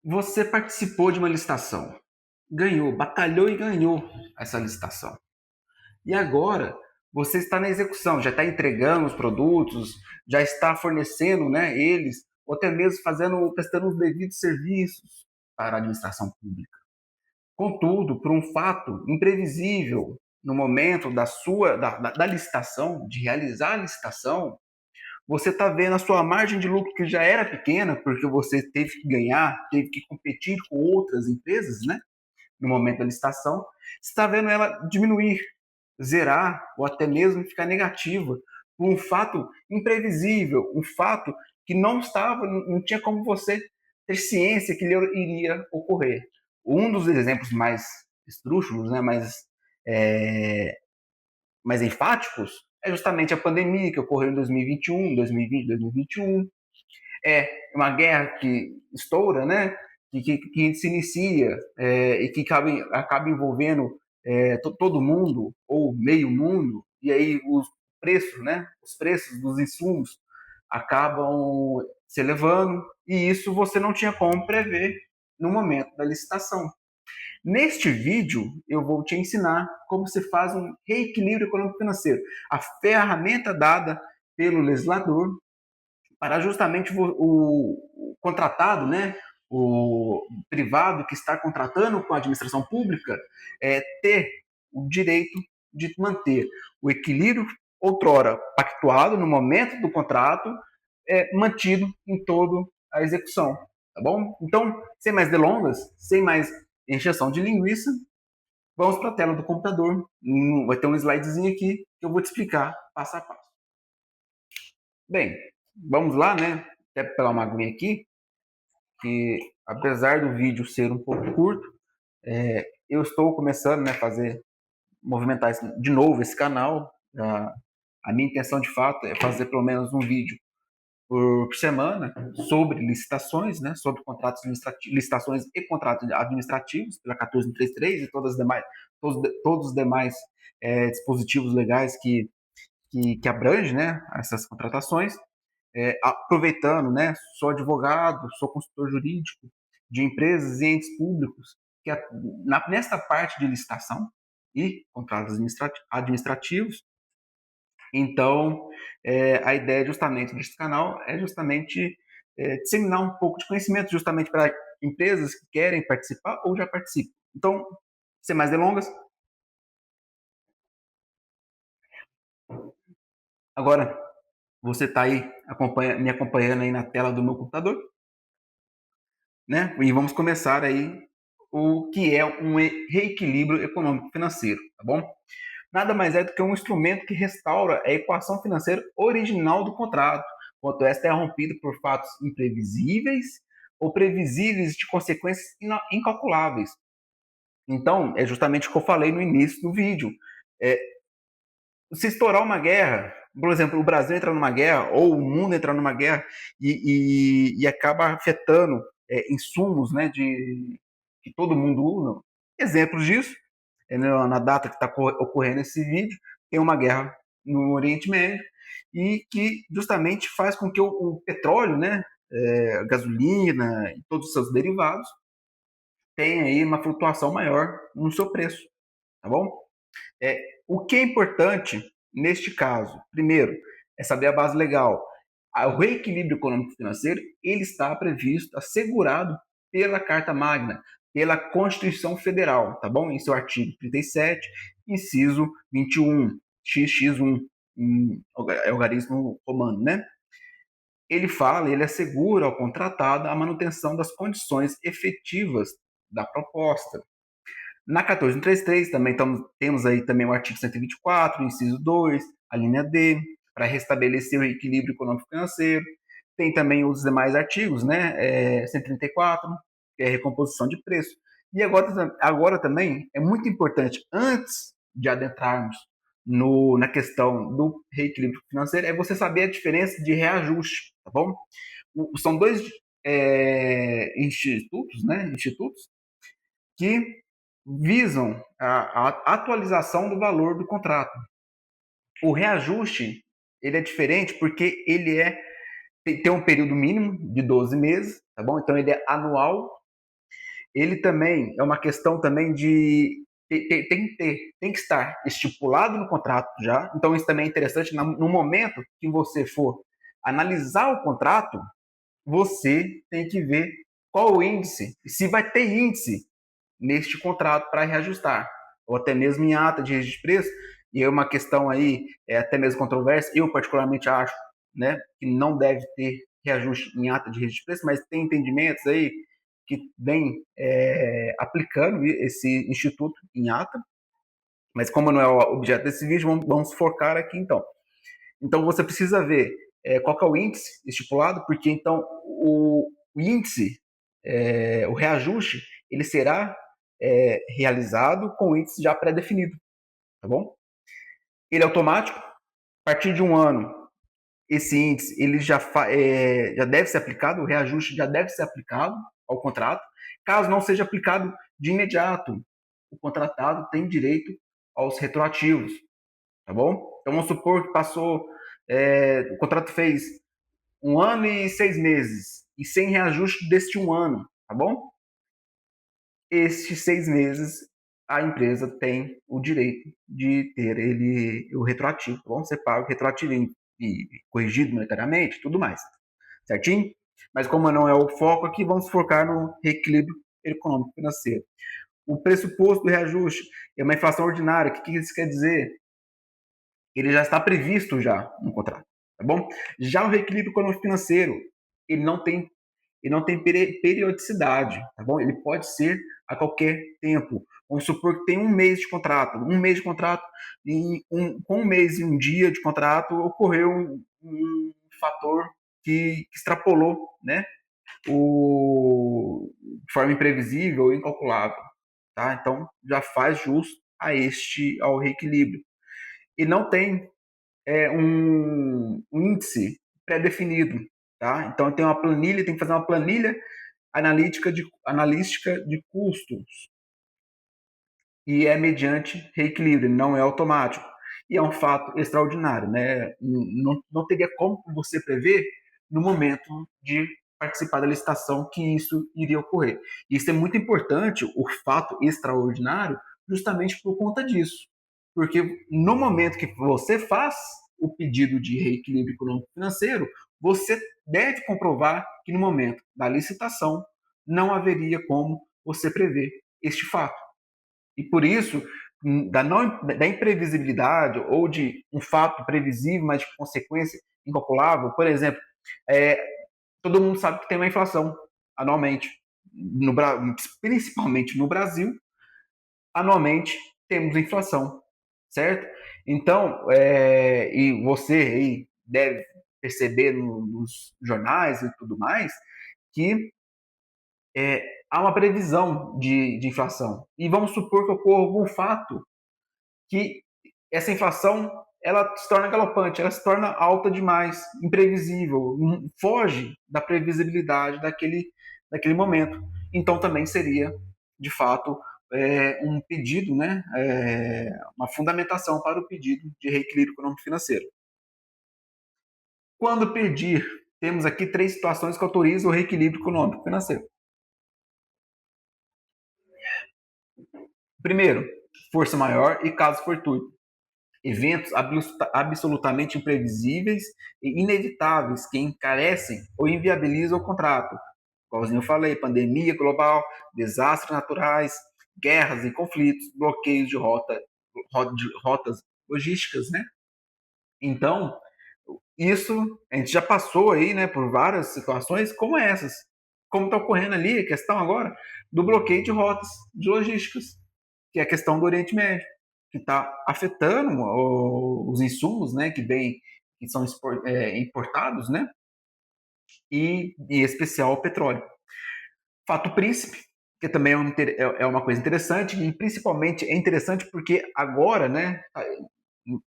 Você participou de uma licitação, ganhou, batalhou e ganhou essa licitação. E agora você está na execução, já está entregando os produtos, já está fornecendo, né, eles, ou até mesmo prestando os devidos serviços para a administração pública. Contudo, por um fato imprevisível no momento da licitação, de realizar a licitação, você está vendo a sua margem de lucro que já era pequena, porque você teve que ganhar, teve que competir com outras empresas, né? No momento da licitação, você está vendo ela diminuir, zerar ou até mesmo ficar negativa por um fato imprevisível, um fato que não tinha como você ter ciência que ele iria ocorrer. Um dos exemplos mais esdrúxulos, né, é, mais enfáticos, é justamente a pandemia que ocorreu em 2021, 2020, 2021. É uma guerra que estoura, né? Que se inicia e que acaba envolvendo todo mundo ou meio mundo, e aí os preços, né? Os preços dos insumos acabam se elevando, e isso você não tinha como prever no momento da licitação. Neste vídeo, eu vou te ensinar como se faz um reequilíbrio econômico-financeiro, a ferramenta dada pelo legislador para justamente o contratado, né, o privado que está contratando com a administração pública, ter o direito de manter o equilíbrio outrora pactuado no momento do contrato, mantido em toda a execução, tá bom? Então, sem mais delongas, sem mais encheção de linguiça, vamos para a tela do computador. Vai ter um slidezinho aqui que eu vou te explicar passo a passo. Bem, vamos lá, né? Até pegar uma aguinha aqui, que apesar do vídeo ser um pouco curto, eu estou começando, né, movimentar de novo esse canal. A minha intenção, de fato, é fazer pelo menos um vídeo por semana sobre licitações, né, sobre contratos administrativos, licitações e contratos administrativos pela 1433 e todos os demais dispositivos legais que abrange, né, essas contratações. Aproveitando, né, sou advogado, sou consultor jurídico de empresas e entes públicos, que nesta parte de licitação e contratos administrativos. Então, a ideia justamente deste canal é justamente disseminar um pouco de conhecimento justamente para empresas que querem participar ou já participam. Então, sem mais delongas, agora você está aí me acompanhando aí na tela do meu computador, né? E vamos começar aí o que é um reequilíbrio econômico-financeiro, tá bom? Nada mais é do que um instrumento que restaura a equação financeira original do contrato, quando esta é rompida por fatos imprevisíveis ou previsíveis de consequências incalculáveis. Então, é justamente o que eu falei no início do vídeo. É, Se estourar uma guerra, por exemplo, o Brasil entrar numa guerra ou o mundo entrar numa guerra e acaba afetando insumos, né, que todo mundo usa. Exemplos disso, na data que está ocorrendo esse vídeo, tem uma guerra no Oriente Médio e que justamente faz com que o petróleo, né, a gasolina e todos os seus derivados tenham aí uma flutuação maior no seu preço, tá bom? O que é importante neste caso, primeiro, é saber a base legal. O reequilíbrio econômico-financeiro ele está previsto, assegurado pela Carta Magna, pela Constituição Federal, tá bom? Em seu artigo 37, inciso 21, XX1, é o algarismo romano, né? Ele assegura ao contratado a manutenção das condições efetivas da proposta. Na 1433 também temos aí também o artigo 124, inciso 2, a linha D, para restabelecer o equilíbrio econômico-financeiro. Tem também os demais artigos, né? 134, que é a recomposição de preço. E agora também é muito importante, antes de adentrarmos na questão do reequilíbrio financeiro, é você saber a diferença de reajuste, tá bom? São dois institutos, né? Institutos que visam a atualização do valor do contrato. O reajuste ele é diferente porque tem um período mínimo de 12 meses, tá bom? Então ele é anual ele também é uma questão também de tem que estar estipulado no contrato já. Então isso também é interessante no momento que você for analisar o contrato, você tem que ver qual o índice, se vai ter índice neste contrato para reajustar, ou até mesmo em ata de registro de preço, e é uma questão aí, até mesmo controversa, eu particularmente acho, né, que não deve ter reajuste em ata de registro de preço, mas tem entendimentos aí que vem aplicando esse instituto em ata, mas como não é o objeto desse vídeo, vamos focar aqui então. Então você precisa ver qual que é o índice estipulado, porque então o índice, o reajuste, ele será realizado com o índice já pré-definido, tá bom? Ele é automático, a partir de um ano, esse índice ele já deve ser aplicado, o reajuste já deve ser aplicado ao contrato. Caso não seja aplicado de imediato, o contratado tem direito aos retroativos, tá bom? Então vamos supor que passou, o contrato fez 1 ano e 6 meses, e sem reajuste deste 1 ano, tá bom? Estes 6 meses, a empresa tem o direito de ter o retroativo, tá bom? Você paga o retroativo e corrigido monetariamente, tudo mais, certinho? Mas como não é o foco aqui, vamos focar no reequilíbrio econômico financeiro. O pressuposto do reajuste é uma inflação ordinária. O que isso quer dizer? Ele já está previsto já no contrato, tá bom? Já o reequilíbrio econômico financeiro, ele não tem periodicidade, tá bom? Ele pode ser a qualquer tempo. Vamos supor que tem um mês de contrato, e com um mês e um dia de contrato ocorreu um fator que extrapolou, né? De forma imprevisível ou incalculável, tá? Então já faz jus ao reequilíbrio. E não tem um índice pré-definido, tá? Então tem uma planilha, tem que fazer uma planilha analítica de custos, e é mediante reequilíbrio, não é automático. E é um fato extraordinário, né? Não teria como você prever no momento de participar da licitação que isso iria ocorrer. Isso é muito importante, o fato extraordinário, justamente por conta disso. Porque no momento que você faz o pedido de reequilíbrio econômico financeiro, você deve comprovar que no momento da licitação não haveria como você prever este fato. E por isso, da imprevisibilidade ou de um fato previsível, mas de consequência incalculável, por exemplo, todo mundo sabe que tem uma inflação anualmente, principalmente no Brasil, anualmente temos inflação, certo? Então, e você aí deve perceber nos jornais e tudo mais, que há uma previsão de inflação. E vamos supor que ocorra algum fato que essa inflação ela se torna galopante, ela se torna alta demais, imprevisível, foge da previsibilidade daquele momento. Então também seria, de fato, um pedido, né, uma fundamentação para o pedido de reequilíbrio econômico-financeiro. Quando pedir, temos aqui 3 situações que autorizam o reequilíbrio econômico-financeiro. Primeiro, força maior e caso fortuito. Eventos absolutamente imprevisíveis e inevitáveis que encarecem ou inviabilizam o contrato. Como eu falei, pandemia global, desastres naturais, guerras e conflitos, bloqueios de rotas logísticas, né? Então, isso a gente já passou aí, né, por várias situações como essas. Como está ocorrendo ali a questão agora do bloqueio de rotas de logísticas, que é a questão do Oriente Médio, que está afetando os insumos, né, que são importados, né, e em especial o petróleo. Fato príncipe, que também é uma coisa interessante, e principalmente é interessante porque agora, né,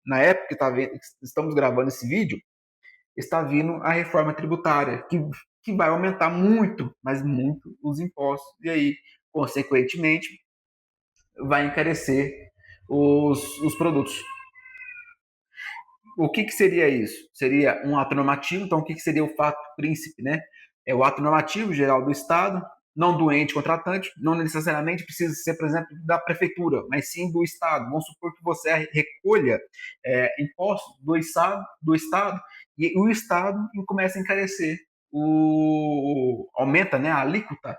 na época que estamos gravando esse vídeo, está vindo a reforma tributária, que vai aumentar muito, mas muito, os impostos, e aí, consequentemente, vai encarecer os produtos. O que seria isso? Seria um ato normativo. Então, o que seria o fato príncipe, né? É o ato normativo geral do Estado, não do ente contratante, não necessariamente precisa ser, por exemplo, da prefeitura, mas sim do Estado. Vamos supor que você recolha impostos do Estado e o Estado começa a encarecer, aumenta, né, a alíquota,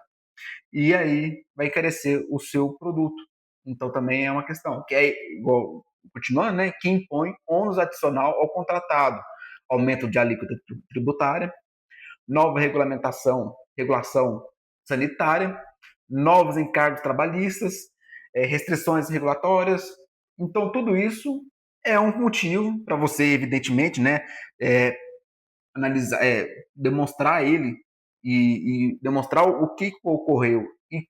e aí vai encarecer o seu produto. Então também é uma questão, que é igual, continuando, né, que impõe ônus adicional ao contratado, aumento de alíquota tributária, nova regulação sanitária, novos encargos trabalhistas, restrições regulatórias. Então, tudo isso é um motivo para você, evidentemente, né, analisar, demonstrar ele e demonstrar o que ocorreu e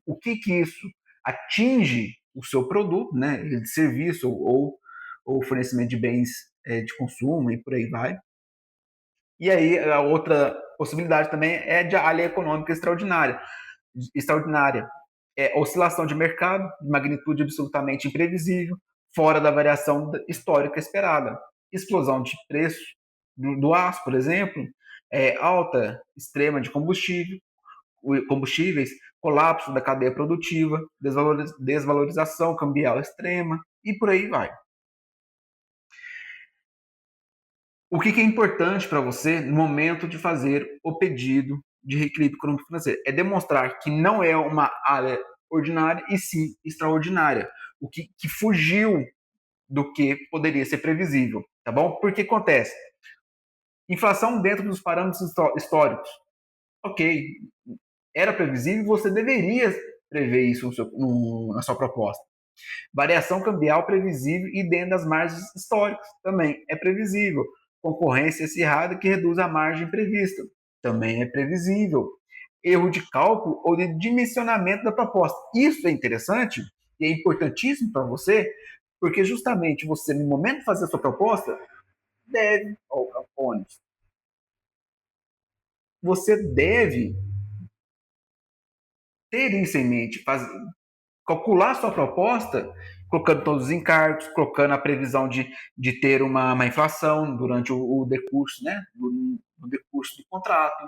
o que isso atinge o seu produto, né, de serviço ou fornecimento de bens de consumo e por aí vai. E aí, a outra possibilidade também é de área econômica extraordinária. É oscilação de mercado, de magnitude absolutamente imprevisível, fora da variação histórica esperada. Explosão de preço do aço, por exemplo, alta extrema de combustíveis, colapso da cadeia produtiva, desvalorização cambial extrema e por aí vai. O que é importante para você no momento de fazer o pedido de reequilíbrio econômico-financeiro? É demonstrar que não é uma área ordinária e sim extraordinária, o que fugiu do que poderia ser previsível, tá bom? Porque acontece, inflação dentro dos parâmetros históricos, ok, era previsível, você deveria prever isso na sua proposta. Variação cambial previsível e dentro das margens históricas também é previsível. Concorrência acirrada que reduz a margem prevista também é previsível. Erro de cálculo ou de dimensionamento da proposta. Isso é interessante e é importantíssimo para você, porque justamente você, no momento de fazer a sua proposta, deve, você deve ter isso em mente, calcular sua proposta, colocando todos os encargos, colocando a previsão de ter uma inflação durante o decurso, né, do decurso do contrato,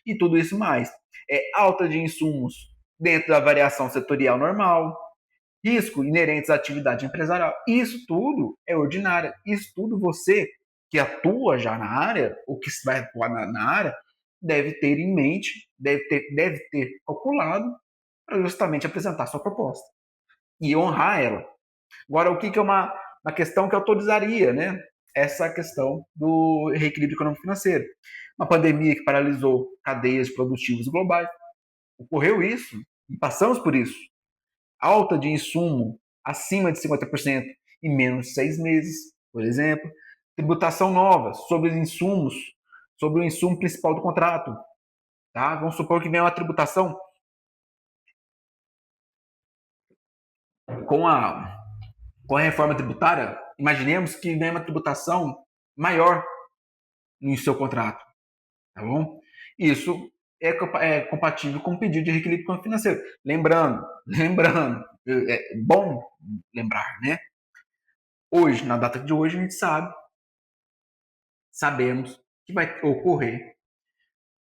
e tudo isso mais. Alta de insumos dentro da variação setorial normal, risco inerentes à atividade empresarial. Isso tudo é ordinário. Isso tudo você que atua já na área, ou que vai atuar na área, deve ter em mente, deve ter calculado para justamente apresentar sua proposta e honrar ela. Agora, o que é uma questão que autorizaria, né? Essa questão do reequilíbrio econômico-financeiro. Uma pandemia que paralisou cadeias produtivas globais. Ocorreu isso e passamos por isso. Alta de insumo acima de 50% em menos de 6 meses, por exemplo. Tributação nova sobre os insumos, sobre o insumo principal do contrato. Tá? Vamos supor que venha uma tributação com a reforma tributária, imaginemos que venha uma tributação maior no seu contrato, tá bom? Isso é compatível com o pedido de reequilíbrio financeiro. Lembrando, é bom lembrar, né? Hoje, na data de hoje, a gente sabemos que vai ocorrer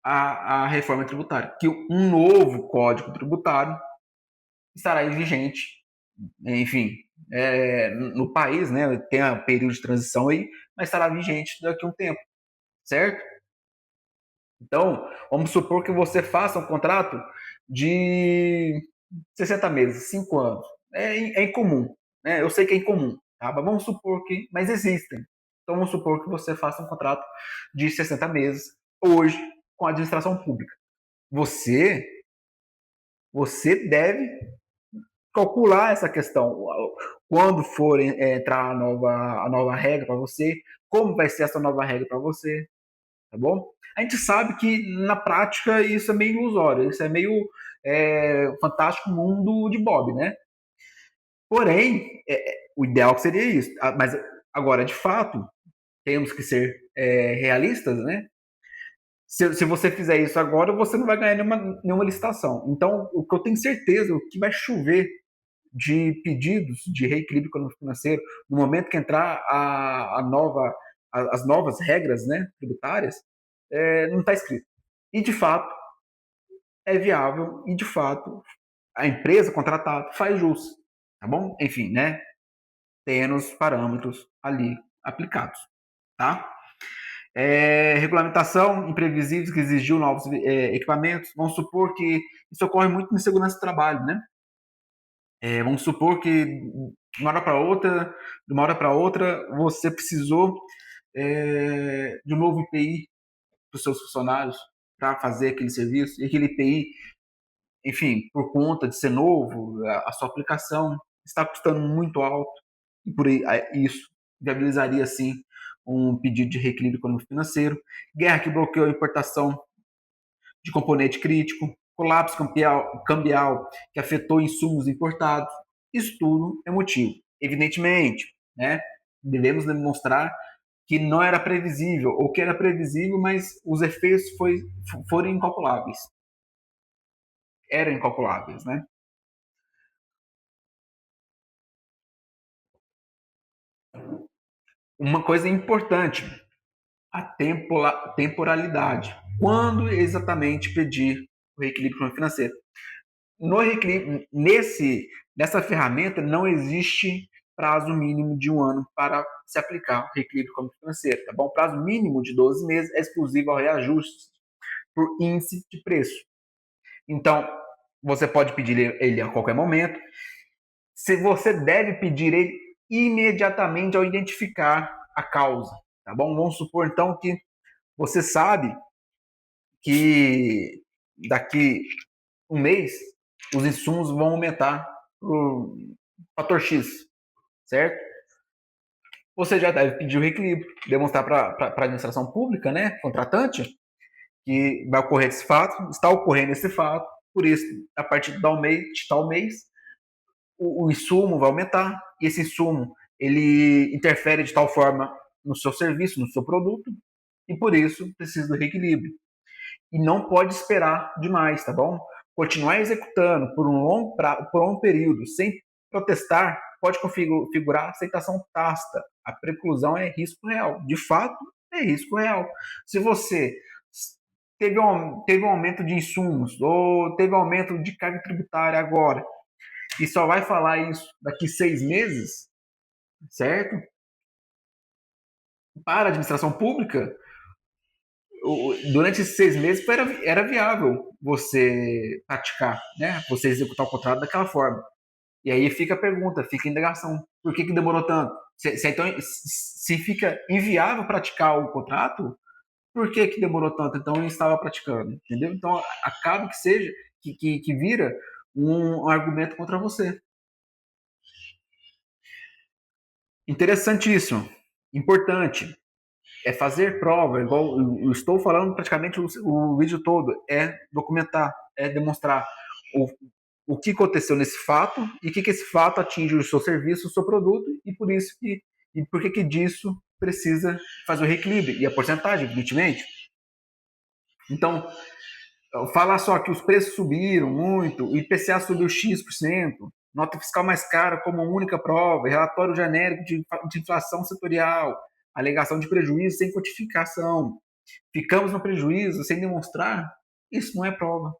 a reforma tributária, que um novo código tributário estará vigente, enfim, no país, né? Tem um período de transição aí, mas estará vigente daqui a um tempo, certo? Então, vamos supor que você faça um contrato de 60 meses, 5 anos. É incomum, né? Eu sei que é incomum, tá? Mas vamos supor que, mas existem. Então, vamos supor que você faça um contrato de 60 meses hoje com a administração pública. Você, você deve calcular essa questão. Quando for entrar a nova regra para você, como vai ser essa nova regra para você, tá bom? A gente sabe que na prática isso é meio ilusório, isso é meio fantástico mundo de Bob, né? Porém, o ideal seria isso. Mas agora, de fato, temos que ser realistas, né? Se você fizer isso agora, você não vai ganhar nenhuma licitação. Então, o que eu tenho certeza, o que vai chover de pedidos de reequilíbrio econômico-financeiro no momento que entrar as novas regras, né, tributárias, não está escrito. E, de fato, é viável e, de fato, a empresa contratada faz jus, tá bom? Enfim, né? Tendo os parâmetros ali aplicados, tá? Regulamentação imprevisíveis que exigiu novos equipamentos. Vamos supor que isso ocorre muito em segurança do trabalho, né? Vamos supor que de uma hora para outra, você precisou de um novo IPI para os seus funcionários para fazer aquele serviço, e aquele IPI, enfim, por conta de ser novo, a sua aplicação está custando muito alto, e por isso viabilizaria, sim, um pedido de reequilíbrio econômico-financeiro. Guerra que bloqueou a importação de componente crítico, colapso cambial que afetou insumos importados. Isso tudo é motivo. Evidentemente, né, devemos demonstrar que não era previsível, ou que era previsível, mas os efeitos foram incalculáveis. Eram incalculáveis, né? Uma coisa importante, a temporalidade. Quando exatamente pedir o reequilíbrio financeiro? No reequilíbrio, nessa ferramenta não existe prazo mínimo de um ano para se aplicar o reequilíbrio financeiro, tá bom? O prazo mínimo de 12 meses é exclusivo ao reajuste por índice de preço. Então, você pode pedir ele a qualquer momento. Se você deve pedir ele imediatamente ao identificar a causa, tá bom? Vamos supor então que você sabe que daqui um mês os insumos vão aumentar o fator X, certo? Você já deve pedir o reequilíbrio, demonstrar para a administração pública, né, contratante, que vai ocorrer esse fato, está ocorrendo esse fato, por isso, a partir de tal mês, o insumo vai aumentar, e esse insumo, ele interfere de tal forma no seu serviço, no seu produto, e por isso precisa do reequilíbrio. E não pode esperar demais, tá bom? Continuar executando por por um período sem protestar pode configurar aceitação tácita. A preclusão é risco real. De fato, é risco real. Se você teve um aumento de insumos ou teve um aumento de carga tributária agora e só vai falar isso daqui 6 meses, certo? Para a administração pública, durante esses 6 meses era viável você praticar, né? Você executar o contrato daquela forma. E aí fica a pergunta, fica a indagação. Por que demorou tanto? Se fica inviável praticar o contrato, por que demorou tanto? Então eu estava praticando, entendeu? Então acaba que seja, que vira um argumento contra você. Interessantíssimo. Importante. É fazer prova, igual eu estou falando praticamente o vídeo todo, é documentar, é demonstrar o que aconteceu nesse fato e que esse fato atinge o seu serviço, o seu produto, e por isso e por que disso precisa fazer o reequilíbrio, e a porcentagem, evidentemente. Então, falar só que os preços subiram muito, o IPCA subiu X%, nota fiscal mais cara como única prova, relatório genérico de inflação setorial, alegação de prejuízo sem quantificação, ficamos no prejuízo sem demonstrar, isso não é prova.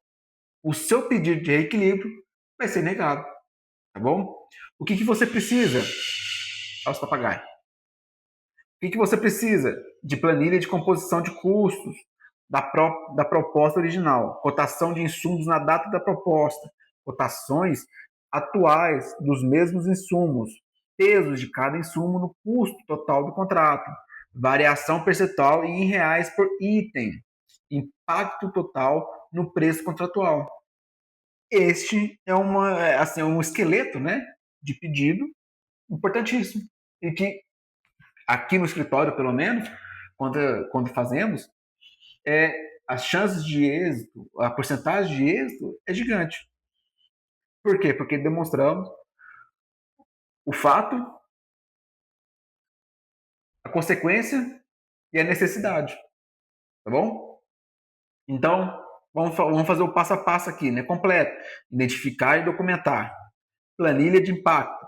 O seu pedido de reequilíbrio vai ser negado, tá bom? O que você precisa? Aos papagaios. O que você precisa? De planilha de composição de custos da proposta original, cotação de insumos na data da proposta, cotações atuais dos mesmos insumos, pesos de cada insumo no custo total do contrato, variação percentual em reais por item, impacto total no preço contratual. Este é um esqueleto, né, de pedido importantíssimo e que aqui no escritório, pelo menos, quando fazemos, as chances de êxito, a porcentagem de êxito é gigante. Por quê? Porque demonstramos o fato, a consequência e a necessidade. Tá bom? Então, vamos fazer o passo a passo aqui, né? Completo. Identificar e documentar. Planilha de impacto.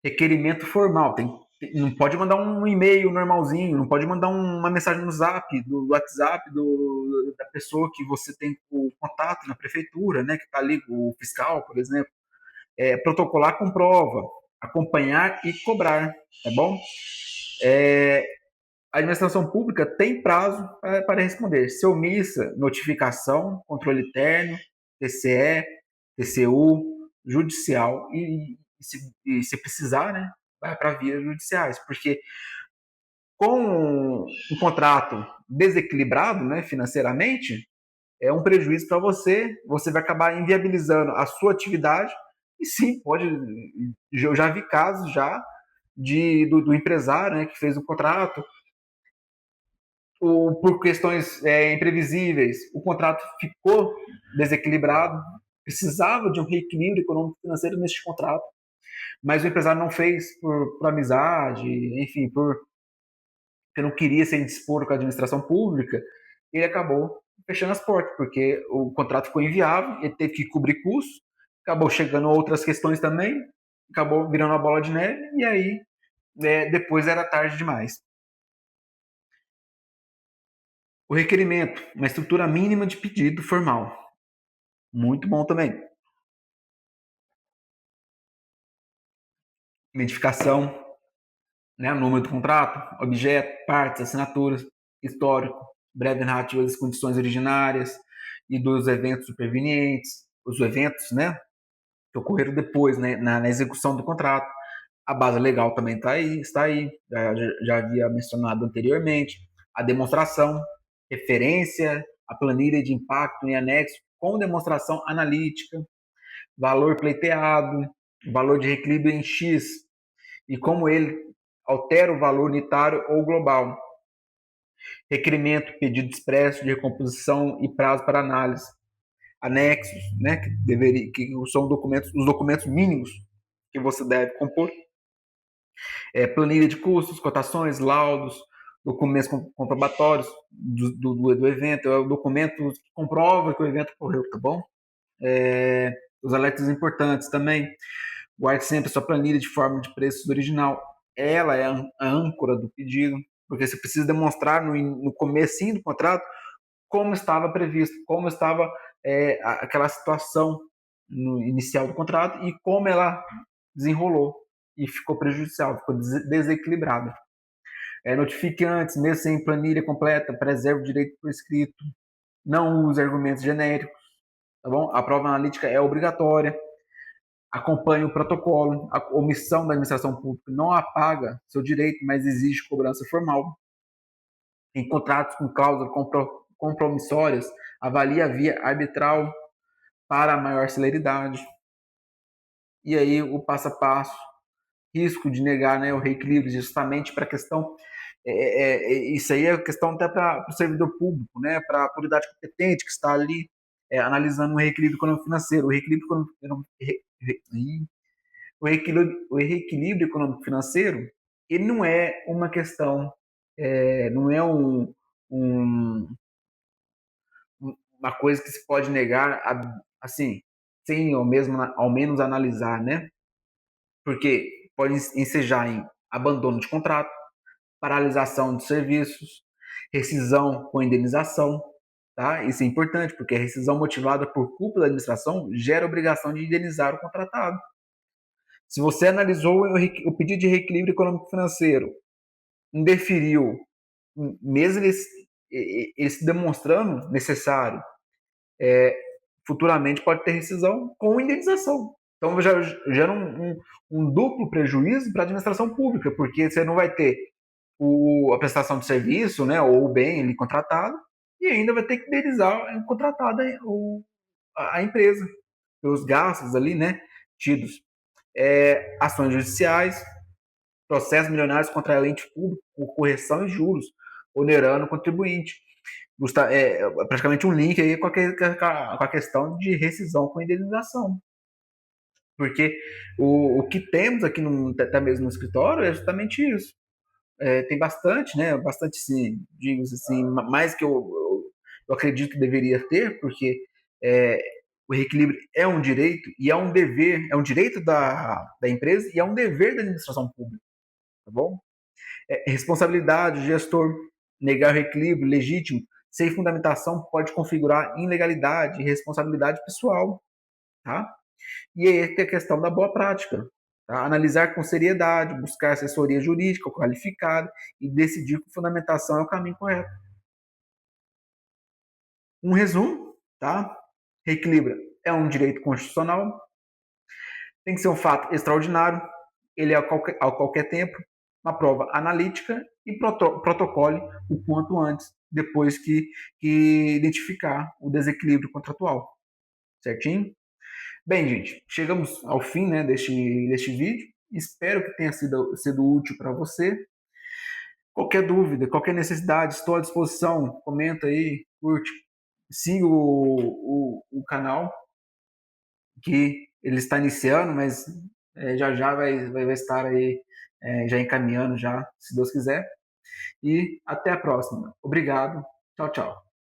Requerimento formal. Tem Não pode mandar um e-mail normalzinho, não pode mandar uma mensagem no Zap, do WhatsApp da pessoa que você tem o contato na prefeitura, né, que está ali, o fiscal, por exemplo. Protocolar com prova, acompanhar e cobrar, tá bom? A administração pública tem prazo para responder. Se omissa, notificação, controle interno, TCE, TCU, judicial se precisar, né, vai para vias judiciais, porque com um contrato desequilibrado, né, financeiramente, é um prejuízo para você, você vai acabar inviabilizando a sua atividade e sim, pode, eu já vi casos já do empresário, né, que fez o contrato, por questões imprevisíveis, o contrato ficou desequilibrado, precisava de um reequilíbrio econômico financeiro neste contrato, mas o empresário não fez por amizade, enfim, porque não queria ser indispor com a administração pública, ele acabou fechando as portas, porque o contrato ficou inviável, ele teve que cobrir custos, acabou chegando outras questões também, acabou virando uma bola de neve, e aí depois era tarde demais. O requerimento, uma estrutura mínima de pedido formal. Muito bom também. Identificação, né, o número do contrato, objeto, partes, assinaturas, histórico, breve narrativa das condições originárias e dos eventos supervenientes, os eventos, né, que ocorreram depois, né, na execução do contrato. A base legal também está aí, já havia mencionado anteriormente. A demonstração, referência, a planilha de impacto em anexo com demonstração analítica, valor pleiteado, valor de reequilíbrio em X e como ele altera o valor unitário ou global. Requerimento, pedido expresso de recomposição e prazo para análise. Anexos, né, que são os documentos mínimos que você deve compor. Planilha de custos, cotações, laudos, documentos comprobatórios do evento, é o documento que comprova que o evento ocorreu, tá bom? Os alertas importantes também. Guarde sempre a sua planilha de forma de preços original. Ela é a âncora do pedido, porque você precisa demonstrar no comecinho do contrato como estava previsto, como estava aquela situação no inicial do contrato e como ela desenrolou e ficou prejudicial, ficou desequilibrada. Notifique antes, mesmo sem planilha completa, preserve o direito por escrito, não use argumentos genéricos, tá bom? A prova analítica é obrigatória, acompanhe o protocolo, a omissão da administração pública não apaga seu direito, mas exige cobrança formal. Em contratos com cláusulas compromissórias, avalie a via arbitral para maior celeridade. E aí o passo a passo, risco de negar, né, o reequilíbrio, justamente para a questão, isso aí é questão até para o servidor público, né, para a autoridade competente que está ali analisando o reequilíbrio econômico-financeiro. O reequilíbrio econômico-financeiro, ele não é uma questão, não é uma coisa que se pode negar, assim, sem ao menos analisar, né? Porque pode ensejar em abandono de contrato, paralisação de serviços, rescisão com indenização, tá? Isso é importante, porque a rescisão motivada por culpa da administração gera obrigação de indenizar o contratado. Se você analisou o pedido de reequilíbrio econômico-financeiro, indeferiu, mesmo ele se demonstrando necessário, futuramente pode ter rescisão com indenização. Então já gera um duplo prejuízo para a administração pública, porque você não vai ter a prestação de serviço, né, ou o bem ali contratado, e ainda vai ter que indenizar a contratada a empresa, os gastos ali, né, tidos. Ações judiciais, processos milionários contra a ente pública por correção e juros, onerando o contribuinte. Praticamente um link aí com a questão de rescisão com indenização. Porque o que temos aqui até mesmo no escritório é justamente isso. Tem bastante, né? Bastante, sim, digo assim, mais que eu acredito que deveria ter, porque o reequilíbrio é um direito e é um dever, é um direito da empresa e é um dever da administração pública. tá bom? Responsabilidade do gestor, negar o reequilíbrio legítimo sem fundamentação pode configurar ilegalidade e responsabilidade pessoal, tá? E aí tem a questão da boa prática, tá? Analisar com seriedade, buscar assessoria jurídica qualificada e decidir com fundamentação é o caminho correto. Um resumo, tá? Reequilíbrio é um direito constitucional, tem que ser um fato extraordinário, ele é a qualquer tempo, uma prova analítica e protocole o quanto antes, depois que identificar o desequilíbrio contratual, certinho? Bem, gente, chegamos ao fim, né, deste vídeo. Espero que tenha sido útil para você. Qualquer dúvida, qualquer necessidade, estou à disposição. Comenta aí, curte, siga o canal, que ele está iniciando, mas já já vai estar aí já encaminhando já, se Deus quiser. E até a próxima. Obrigado. Tchau, tchau.